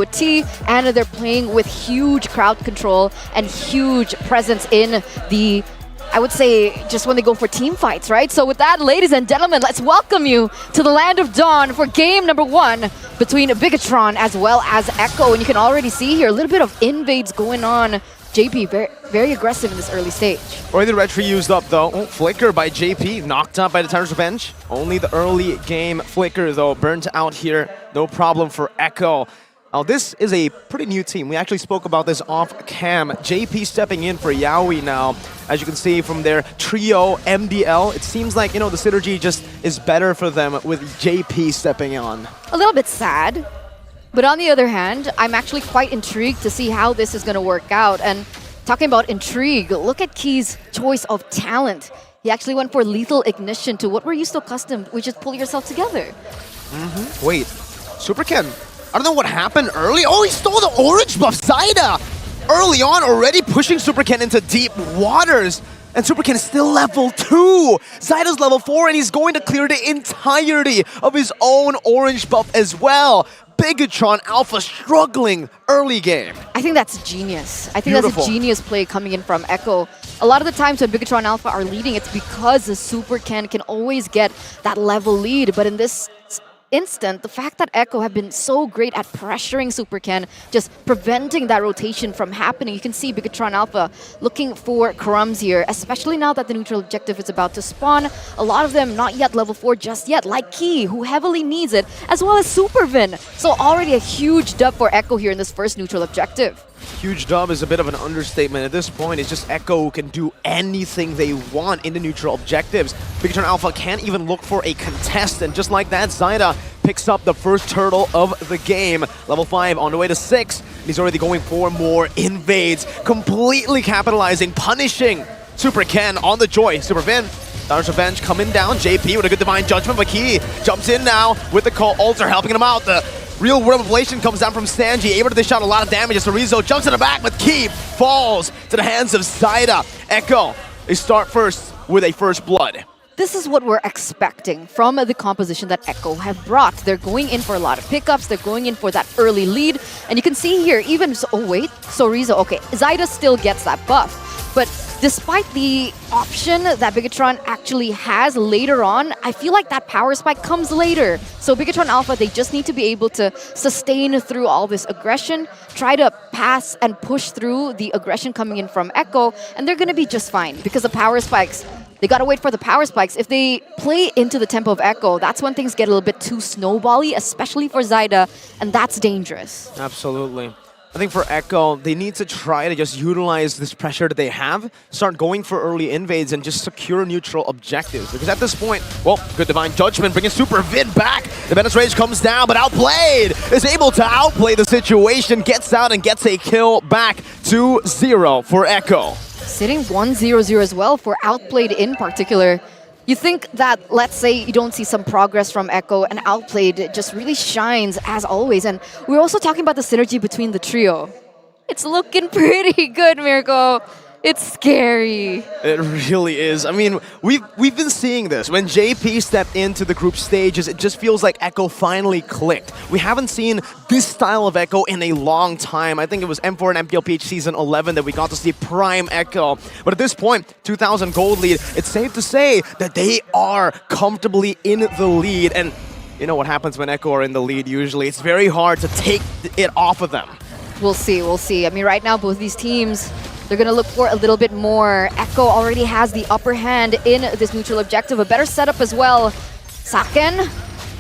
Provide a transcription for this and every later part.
a T, and they're playing with huge crowd control and huge presence in the, I would say, just when they go for team fights, right? So with that, ladies and gentlemen, let's welcome you to the Land of Dawn for game number 1 between Bigatron as well as Echo. And you can already see here a little bit of invades going on. JP, very aggressive in this early stage. Already the red tree used up though. Oh, flicker by JP, knocked out by the Titan's Revenge. Only the early game flicker though, burnt out here. No problem for Echo. Now this is a pretty new team. We actually spoke about this off cam. JP stepping in for Yaoi now. As you can see from their trio MDL, it seems like, you know, the synergy just is better for them with JP stepping on. A little bit sad. But on the other hand, I'm actually quite intrigued to see how this is going to work out. And talking about intrigue, look at Key's choice of talent. He actually went for lethal ignition to what we're used to accustomed, which is pull yourself together. Wait, Super Ken, I don't know what happened early. Oh, he stole the orange buff, Zaida! Early on, already pushing Super Ken into deep waters. And Super Ken is still level 2. Zaida's level 4, and he's going to clear the entirety of his own orange buff as well. Bigatron Alpha struggling early game. I think that's genius. I think that's a genius play coming in from Echo. A lot of the times when Bigatron Alpha are leading, it's because the Super Ken can always get that level lead. But in this instant, the fact that Echo have been so great at pressuring Super Ken, just preventing that rotation from happening. You can see Bigatron Alpha looking for crumbs here, especially now that the neutral objective is about to spawn. A lot of them not yet level 4 just yet, like Key, who heavily needs it, as well as Supervin. So already a huge dub for Echo here in this first neutral objective. Huge dub is a bit of an understatement. At this point, it's just Echo who can do anything they want in the neutral objectives. Bigatron Alpha can't even look for a contest, and just like that, Zaida picks up the first turtle of the game. Level 5 on the way to 6. He's already going for more invades, completely capitalizing, punishing Super Ken on the joy. Supervin, Titan's Revenge coming down. JP with a good Divine Judgment, but Key jumps in now with the Cult Altar helping him out. The real world revelation comes down from Sanji, able to dish out a lot of damage as Rizzo jumps in the back, but Key falls to the hands of Zaida. Echo, they start first with a first blood. This is what we're expecting from the composition that Echo have brought. They're going in for a lot of pickups, they're going in for that early lead, and you can see here, even, oh wait, so Rizzo, okay, Zaida still gets that buff, but despite the option that Bigatron actually has later on, I feel like that power spike comes later. So Bigatron Alpha, they just need to be able to sustain through all this aggression, try to pass and push through the aggression coming in from Echo, and they're going to be just fine because the power spikes, they got to wait for the power spikes. If they play into the tempo of Echo, that's when things get a little bit too snowbally, especially for Zaida, and that's dangerous. Absolutely. I think for Echo, they need to try to just utilize this pressure that they have, start going for early invades, and just secure neutral objectives. Because at this point, well, good Divine Judgment, bringing Supervin back. The Menace Rage comes down, but Outplayed is able to outplay the situation, gets out and gets a kill back to 0 for Echo. Sitting 1-0-0 as well for Outplayed in particular. You think that, let's say, you don't see some progress from Echo, and Outplayed just really shines as always. And we're also talking about the synergy between the trio. It's looking pretty good, Mirko. It's scary. It really is. I mean, we've been seeing this. When JP stepped into the group stages, it just feels like Echo finally clicked. We haven't seen this style of Echo in a long time. I think it was M4 and MPLPH Season 11 that we got to see prime Echo. But at this point, 2,000 gold lead, it's safe to say that they are comfortably in the lead. And you know what happens when Echo are in the lead usually. It's very hard to take it off of them. We'll see, we'll see. I mean, right now, both these teams, they're going to look for a little bit more. Echo already has the upper hand in this neutral objective. A better setup as well. Saken,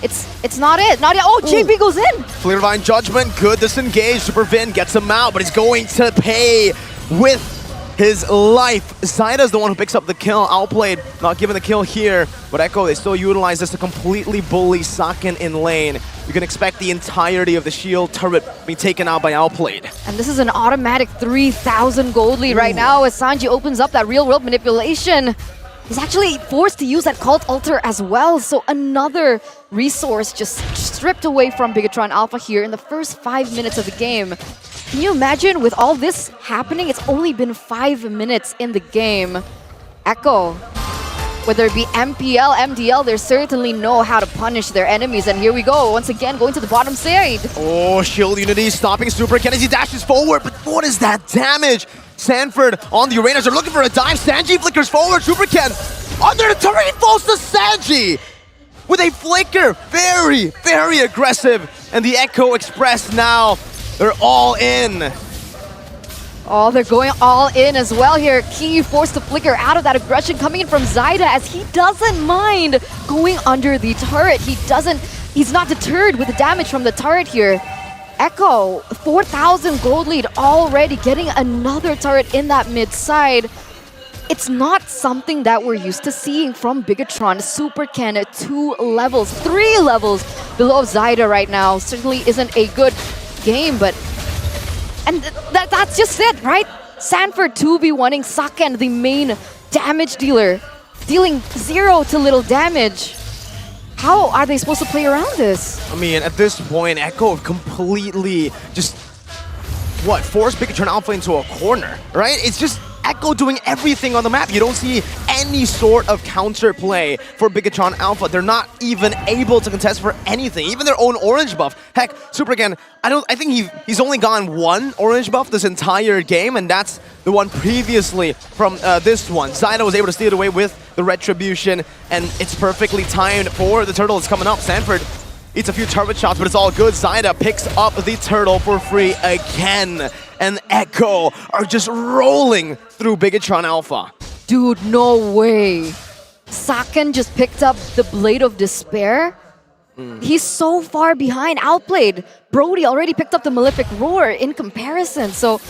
it's not it. Not yet. Oh, JP goes in. Clear Divine Judgment, good disengage. Supervin gets him out, but he's going to pay with his life. Zaida's the one who picks up the kill. Outplayed, not given the kill here. But Echo, they still utilize this to completely bully Saken in lane. You can expect the entirety of the shield turret being taken out by Outplayed. And this is an automatic 3,000 gold lead right now as Sanji opens up that real-world manipulation. He's actually forced to use that Cult Altar as well, so another resource just stripped away from Bigatron Alpha here in the first 5 minutes of the game. Can you imagine, with all this happening, it's only been 5 minutes in the game. Echo, Whether it be MPL, MDL, they certainly know how to punish their enemies. And here we go, once again, going to the bottom side. Oh, Shield Unity stopping Super Ken as he dashes forward, but what is that damage? Sanford on the Uranus, they're looking for a dive. Sanji flickers forward, Super Ken under the turret, he falls to Sanji with a flicker. Very, very aggressive. And the Echo Express now, they're all in. Oh, they're going all in as well here. Key forced to flicker out of that aggression coming in from Zyda as he doesn't mind going under the turret. He's not deterred with the damage from the turret here. Echo, 4,000 gold lead already, getting another turret in that mid side. It's not something that we're used to seeing from Bigatron. Super Ken at 2 levels, 3 levels below Zyda right now. Certainly isn't a good game, but and that's just it, right? Sanford 2v1ing Saken, the main damage dealer, dealing 0 to little damage. How are they supposed to play around this? I mean, at this point, Echo have completely just, forced Bigatron Alpha into a corner, right? It's just Echo doing everything on the map. You don't see any sort of counter play for Bigatron Alpha. They're not even able to contest for anything, even their own orange buff. Heck, Super Ken, I think he's only gotten 1 orange buff this entire game, and that's the one previously from this one. Zyda was able to steal it away with the Retribution, and it's perfectly timed for the turtle that's coming up. Sanford eats a few turret shots, but it's all good. Zyda picks up the turtle for free again. And Echo are just rolling through Bigatron Alpha. Dude, no way. Saken just picked up the Blade of Despair. He's so far behind, outplayed. Brody already picked up the Malefic Roar in comparison. So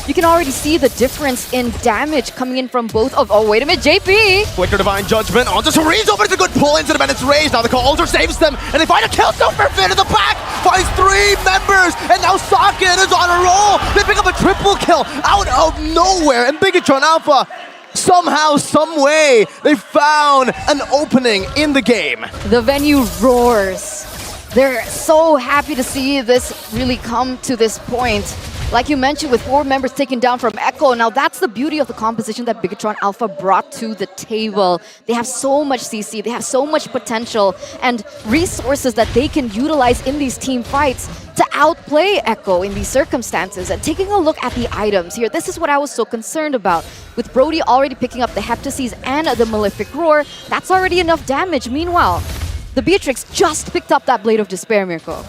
you can already see the difference in damage coming in from both of... Oh, wait a minute, JP! Flicker Divine Judgment onto Chorizo, but it's a good pull into the Bennett's Rage. Now the Cauldron saves them, and they find a kill. Superfin in the back finds 3 members, and now Saken is on a roll. They pick up a triple kill out of nowhere, and Bigatron Alpha, somehow, some way, they found an opening in the game. The venue roars. They're so happy to see this really come to this point. Like you mentioned, with 4 members taken down from Echo, now that's the beauty of the composition that Bigatron Alpha brought to the table. They have so much CC, they have so much potential and resources that they can utilize in these team fights to outplay Echo in these circumstances. And taking a look at the items here, this is what I was so concerned about. With Brody already picking up the Heptases and the Malefic Roar, that's already enough damage. Meanwhile, the Beatrix just picked up that Blade of Despair, Mirko.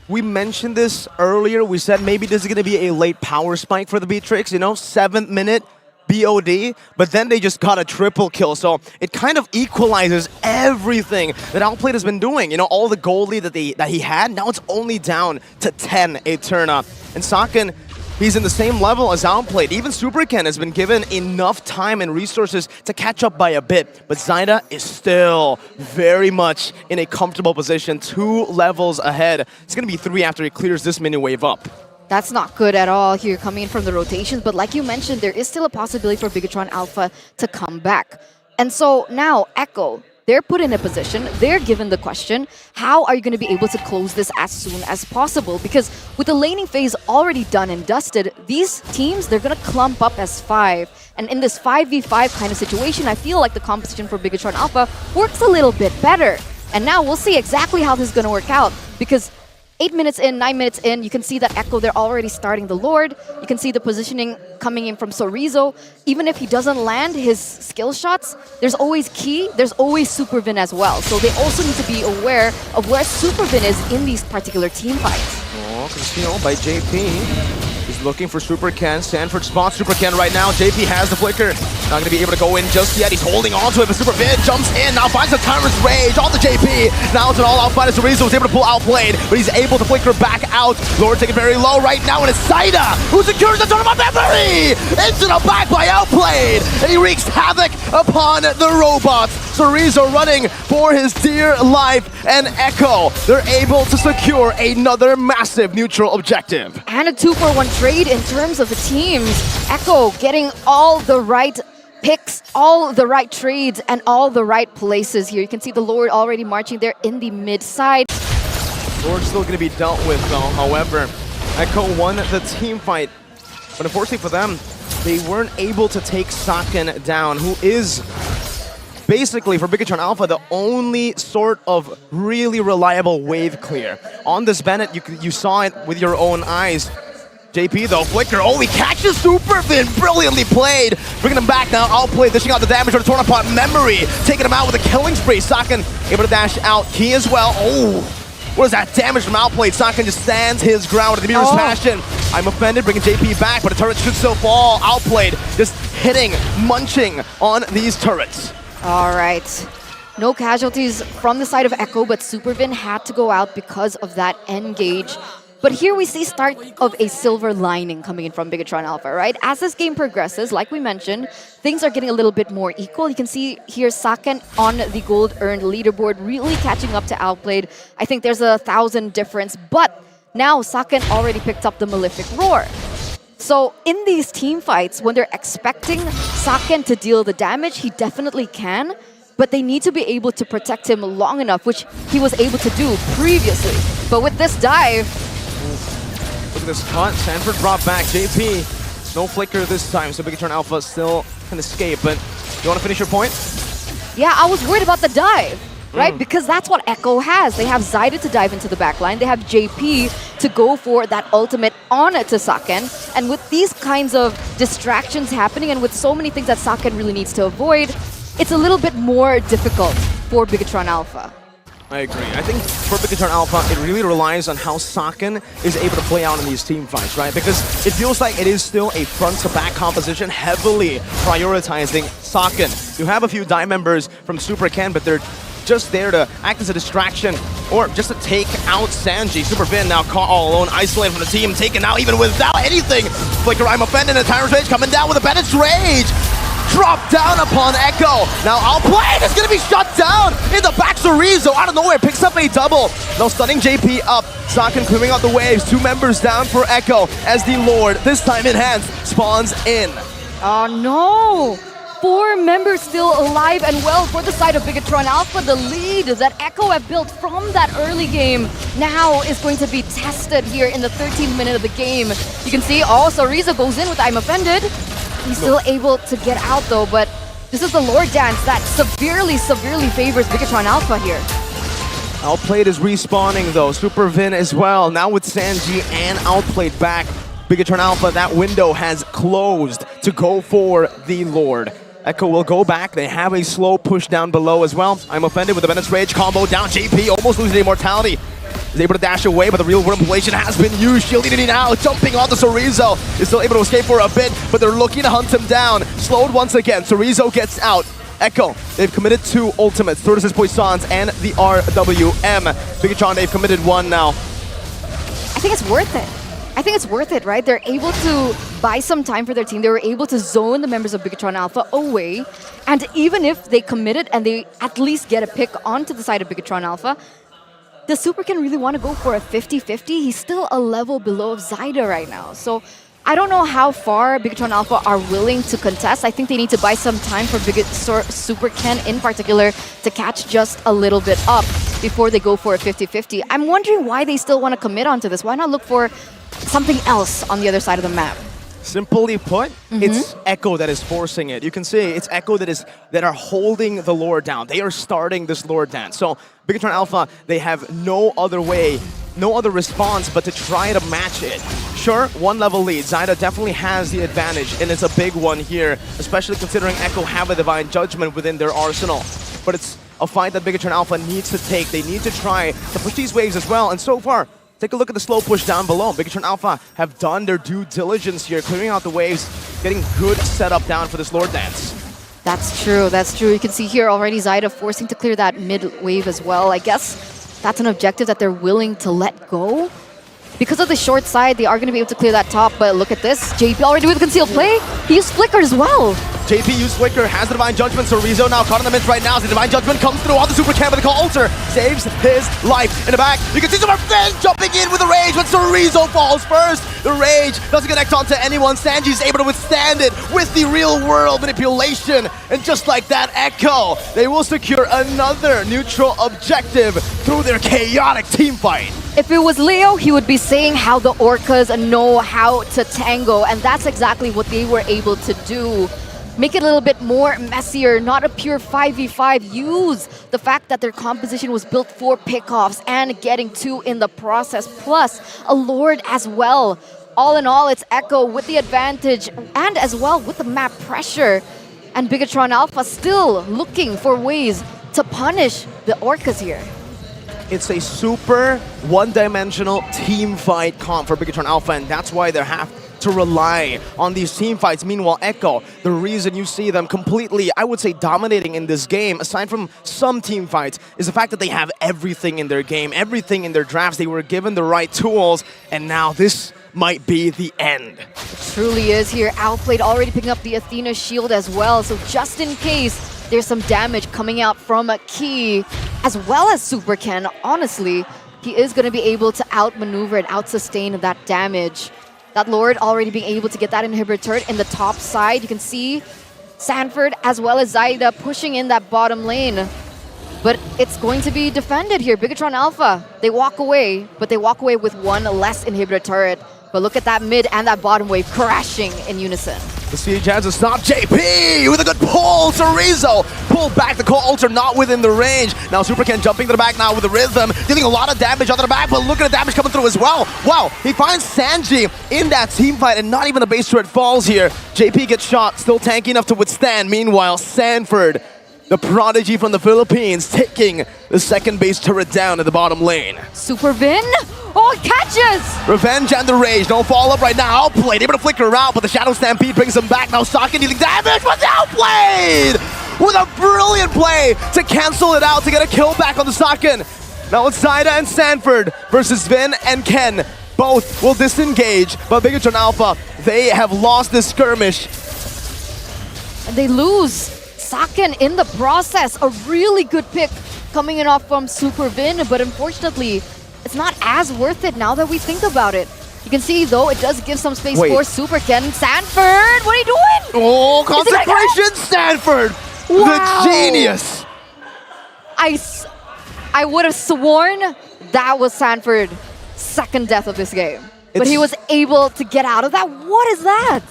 We mentioned this earlier. We said maybe this is going to be a late power spike for the Beatrix, 7th minute BOD, but then they just got a triple kill. So it kind of equalizes everything that Outplayed has been doing. All the gold lead that he had, now it's only down to 10 Eterna. And Saken, he's in the same level as Outplayed. Even Super Ken has been given enough time and resources to catch up by a bit. But Zyda is still very much in a comfortable position, 2 levels ahead. It's going to be 3 after he clears this mini wave up. That's not good at all here coming in from the rotations. But like you mentioned, there is still a possibility for Bigatron Alpha to come back. And so now Echo, they're put in a position, they're given the question, how are you going to be able to close this as soon as possible? Because with the laning phase already done and dusted, these teams, they're going to clump up as 5. And in this 5v5 kind of situation, I feel like the composition for Bigatron Alpha works a little bit better. And now we'll see exactly how this is going to work out, because 8 minutes in, 9 minutes in, you can see that Echo, they're already starting the Lord. You can see the positioning coming in from Chorizo. Even if he doesn't land his skill shots, there's always Key, there's always Supervin as well. So they also need to be aware of where Supervin is in these particular team fights. Oh, Casino by JP. He's looking for Super Ken. Sanford spots Super Ken right now. JP has the flicker. Not going to be able to go in just yet. He's holding on to it, but Super Vid jumps in. Now finds the Tyrant's Rage on the JP. Now it's an all-out fight as Chorizo was able to pull Outplayed, but he's able to flicker back out. Lord taking very low right now, and it's Zyda who secures the tournament memory! Into the back by Outplayed, and he wreaks havoc upon the robots. Chorizo running for his dear life, and Echo, they're able to secure another massive neutral objective. And a 2-for-1 trade in terms of the teams. Echo getting all the right picks, all the right trades, and all the right places here. You can see the Lord already marching there in the mid side. Lord's still going to be dealt with though. However, Echo won the team fight, but unfortunately for them, they weren't able to take Saken down, who is basically, for Bigatron Alpha, the only sort of really reliable wave clear. On this Bennett, you saw it with your own eyes. JP though, Flicker, oh, he catches Superfin, brilliantly played. Bringing him back now, outplayed, dishing out the damage on the Torn Apart Memory, taking him out with a killing spree. Saken able to dash out, he as well. Oh, what is that damage from outplayed? Saken just stands his ground with the Immerse Passion. I'm offended, bringing JP back, but the turret should still fall. Outplayed, just hitting, munching on these turrets. All right. No casualties from the side of Echo, but Supervin had to go out because of that engage. But here we see start of a silver lining coming in from Bigatron Alpha, right? As this game progresses, like we mentioned, things are getting a little bit more equal. You can see here Saken on the gold-earned leaderboard really catching up to Outplayed. I think there's 1,000 difference, but now Saken already picked up the Malefic Roar. So in these team fights, when they're expecting Saken to deal the damage, he definitely can, but they need to be able to protect him long enough, which he was able to do previously. But with this dive, look at this cut. Sanford brought back JP. No flicker this time, so Bigatron Alpha still can escape. But you want to finish your point? yeah, I was worried about the dive, right? Because that's what Echo has. They have Zyda to dive into the backline. They have JP to go for that ultimate on it to Saken. And with these kinds of distractions happening and with so many things that Saken really needs to avoid, it's a little bit more difficult for Bigatron Alpha. I agree. I think for Bigatron Alpha, it really relies on how Saken is able to play out in these team fights, right? Because it feels like it is still a front-to-back composition, heavily prioritizing Saken. You have a few DIE members from Super Ken, but they're just there to act as a distraction or just to take out Sanji. Super Vin now caught all alone, isolated from the team, taken out even without anything. Flicker, I'm offended, and Tyrant's Rage coming down with a Bennett's Rage. Drop down upon Echo. Now Outplayed is going to be shut down in the back. Sorizo out of nowhere picks up a double. Now stunning JP up. Saken clearing out the waves. 2 members down for Echo as the Lord, this time in hands, spawns in. Oh no! 4 members still alive and well for the side of Bigatron Alpha. The lead that Echo have built from that early game now is going to be tested here in the 13th minute of the game. You can see, oh, Sorizo goes in with I'm offended. He's still able to get out though, but this is the Lord Dance that severely favors Bigatron Alpha here. Outplayed is respawning though, Super Vin as well. Now with Sanji and Outplayed back, Bigatron Alpha, that window has closed to go for the Lord. Echo will go back, they have a slow push down below as well. I'm offended with the Bennett's Rage combo down, JP almost losing immortality. Is able to dash away, but the real world manipulation has been used. Shielding it now, jumping onto Sorizo. Is still able to escape for a bit, but they're looking to hunt him down. Slowed once again, Sorizo gets out. Echo, they've committed 2 ultimates, Tortoises Poissons and the RWM. Bigatron, they've committed 1 now. I think it's worth it. I think it's worth it, right? They're able to buy some time for their team. They were able to zone the members of Bigatron Alpha away. And even if they committed and they at least get a pick onto the side of Bigatron Alpha, the Super can really want to go for a 50-50. He's still a level below Zyda right now. So I don't know how far Bigatron Alpha are willing to contest. I think they need to buy some time for Super Ken in particular to catch just a little bit up before they go for a 50-50. I'm wondering why they still want to commit onto this. Why not look for something else on the other side of the map? Simply put, it's Echo that is forcing it. You can see it's Echo that are holding the Lord down. They are starting this Lord dance. So Bigatron Alpha, they have no other way, no other response but to try to match it. Sure, 1 level lead. Zyda definitely has the advantage, and it's a big one here, especially considering Echo have a Divine Judgment within their arsenal. But it's a fight that Bigatron Alpha needs to take. They need to try to push these waves as well, and so far, take a look at the slow push down below. Bigatron Alpha have done their due diligence here, clearing out the waves, getting good setup down for this Lord Dance. That's true, that's true. You can see here already Zyda forcing to clear that mid wave as well. I guess that's an objective that they're willing to let go. Because of the short side, they are going to be able to clear that top, but look at this. JP already with concealed play. He used Flicker as well. JP used Flicker, has the Divine Judgment. Sorizo now caught in the midst right now. The Divine Judgment comes through on the Super Cam, but the call Alter saves his life. In the back, you can see Super Vin jumping in with the Rage, but Sorizo falls first. The Rage doesn't connect onto anyone. Sanji's able to withstand it with the real world manipulation. And just like that, Echo, they will secure another neutral objective through their chaotic team fight. If it was Leo, he would be saying how the Orcas know how to tango, and that's exactly what they were able to do. make it a little bit more messier, not a pure 5v5. Use the fact that their composition was built for pickoffs and getting 2 in the process, plus a Lord as well. All in all, it's Echo with the advantage and as well with the map pressure. And Bigatron Alpha still looking for ways to punish the Orcas here. It's a super one-dimensional team fight comp for Bigatron Alpha, and that's why they have to rely on these team fights. Meanwhile, Echo, the reason you see them completely, I would say, dominating in this game, aside from some team fights, is the fact that they have everything in their game, everything in their drafts. They were given the right tools, and now this might be the end. It truly is here. Outplayed already picking up the Athena shield as well, so just in case there's some damage coming out from Key, as well as Super Ken, honestly, he is going to be able to outmaneuver and outsustain that damage. That Lord already being able to get that inhibitor turret in the top side. You can see Sanford as well as Zaida pushing in that bottom lane. But it's going to be defended here. Bigatron Alpha, they walk away, but they walk away with 1 less inhibitor turret. But look at that mid and that bottom wave crashing in unison. The Siege has to stop JP with a good pull. Chorizo pulled back. The Core Ultra not within the range. Now Super Ken jumping to the back now with the rhythm, dealing a lot of damage onto the back, but look at the damage coming through as well. Wow, he finds Sanji in that team fight, and not even a base turret falls here. JP gets shot, still tanky enough to withstand. Meanwhile, Sanford, the prodigy from the Philippines, taking the second base turret down at the bottom lane. Super Vin? Oh, it catches! Revenge and the Rage don't fall up right now. Outplayed, able to flicker out, but the Shadow Stampede brings him back. Now Saken dealing damage, but outplayed! With a brilliant play to cancel it out, to get a kill back on the Saken. Now it's Zaida and Sanford versus Vin and Ken. Both will disengage, but Bigatron Alpha, they have lost this skirmish. And they lose Saken in the process. A really good pick coming in off from Super Vin, but unfortunately, it's not as worth it now that we think about it. You can see, though, it does give some space for Super Ken. Sanford, what are you doing? Oh, consecration, Sanford! Wow. The genius! I would have sworn that was Sanford's second death of this game. But he was able to get out of that. What is that?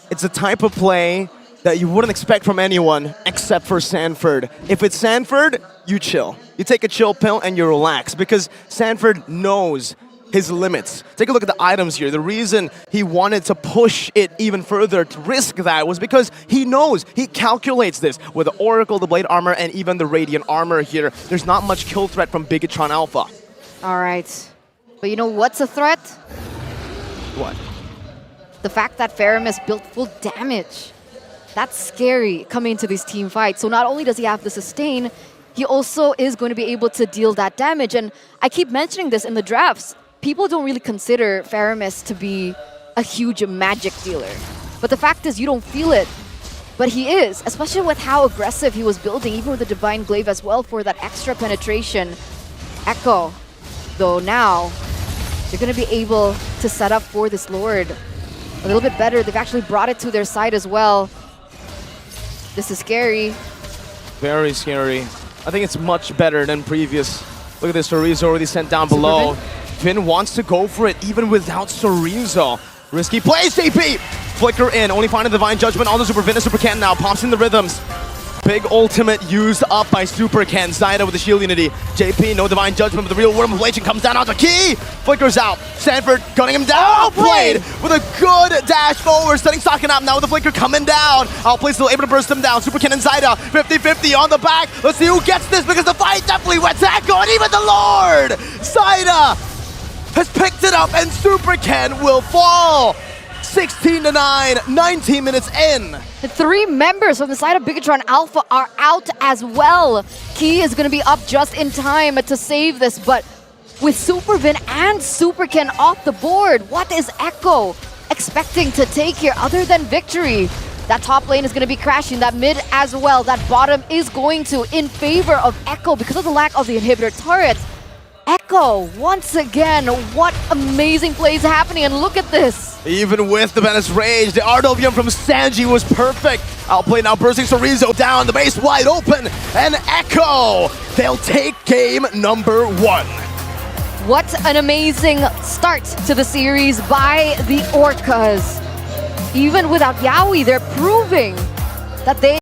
It's a type of play that you wouldn't expect from anyone except for Sanford. If it's Sanford, you chill. You take a chill pill and you relax, because Sanford knows his limits. Take a look at the items here. The reason he wanted to push it even further, to risk that, was because he knows, he calculates this. With the Oracle, the Blade Armor, and even the Radiant Armor here, there's not much kill threat from Bigatron Alpha. All right. But you know what's a threat? What? The fact that Faramis built full damage. That's scary coming into these team fights. So not only does he have the sustain, he also is going to be able to deal that damage. And I keep mentioning this in the drafts. People don't really consider Faramis to be a huge magic dealer. But the fact is, you don't feel it. But he is, especially with how aggressive he was building, even with the Divine Glaive as well for that extra penetration. Echo, though now, they're going to be able to set up for this Lord a little bit better. They've actually brought it to their side as well. This is scary. Very scary. I think it's much better than previous. Look at this, Chorizo already sent down below. Vin wants to go for it even without Chorizo. Risky play, JP! Flicker in, only finding Divine Judgment on the Super Vin and Super Ken now. Pops in the rhythms. Big ultimate used up by Super Ken. Zaida with the shield unity. JP, no Divine Judgment, but the real Worm of Relation comes down onto Key. Flickers out. Sanford gunning him down. Outplayed with a good dash forward. Setting Saken up now with the Flicker coming down. Outplayed still able to burst him down. Super Ken and Zaida 50-50 on the back. Let's see who gets this, because the fight definitely went to Echo, and even the Lord! Zaida has picked it up, and Super Ken will fall. 16-9, 19 minutes in. The 3 members from the side of Bigatron Alpha are out as well. Key is going to be up just in time to save this, but with Super Vin and Super Ken off the board, what is Echo expecting to take here other than victory? That top lane is going to be crashing, that mid as well. That bottom is going to in favor of Echo because of the lack of the inhibitor turret. Echo, once again, what amazing plays happening, and look at this. Even with the Venice Rage, the RWM from Sanji was perfect. Outplay now, bursting Chorizo down, the base wide open, and Echo, they'll take game number 1. What an amazing start to the series by the Orcas. Even without Yaoi, they're proving that they